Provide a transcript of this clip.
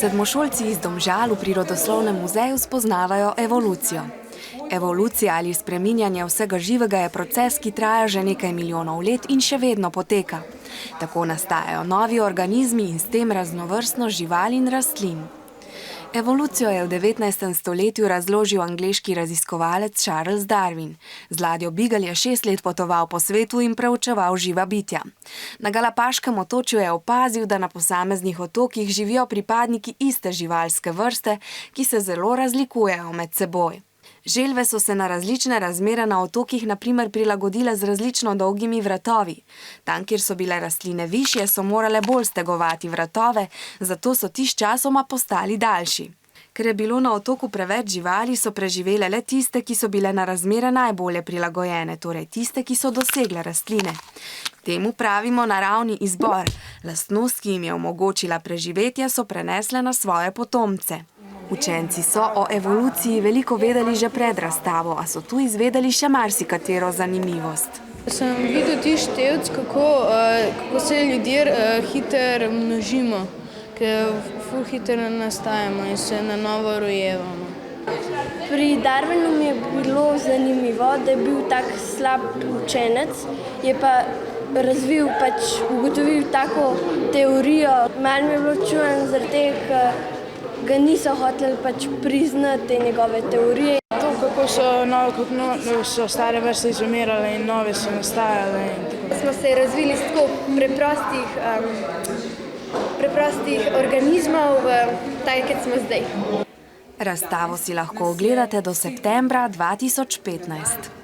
Sedmošolci iz Domžal v Prirodoslovnem muzeju spoznavajo evolucijo. Evolucija ali spreminjanje vsega živega je proces, ki traja že nekaj milijonov let in še vedno poteka. Tako nastajajo novi organizmi in s tem raznovrstnost živali in rastlin. Evolucijo je v 19. stoletju razložil angleški raziskovalec Charles Darwin. Z ladjo Beagle je 6 let potoval po svetu in preučeval živa bitja. Na Galapaškem otočju je opazil, da na posameznih otokih živijo pripadniki iste živalske vrste, ki se zelo razlikujejo med seboj. Želve so se na različne razmere na otokih na primer prilagodile z različno dolgimi vratovi. Tam, kjer so bile rastline višje, so morale bolj stegovati vratove, zato so ti sčasoma postali daljši. Ker je bilo na otoku preveč živali, so preživele le tiste, ki so bile na razmere najbolje prilagojene, torej tiste, ki so dosegle rastline. Temu pravimo naravni izbor. Lastnost, ki jim je omogočila preživetje, so prenesle na svoje potomce. Učenci so o evoluciji veliko vedeli že pred razstavo, a so tu izvedeli še marsikatero zanimivost. Sem videl ti števc, kako se ljudje hitro množimo, ker ful hitro nastajamo in se na novo rojevamo. Pri Darwinu mi je bilo zanimivo, da je bil tak slab učenec, je pa ugotovil tako teorijo. Malo mi je bilo čudno zaradi tega, ker ga niso hoteli priznati te njegove teorije. To, kako so stare vrste izumirale in nove so nastajale. Smo se razvili z tako preprostih organizmov v taj, kot smo zdaj. Razstavo si lahko ogledate do septembra 2015.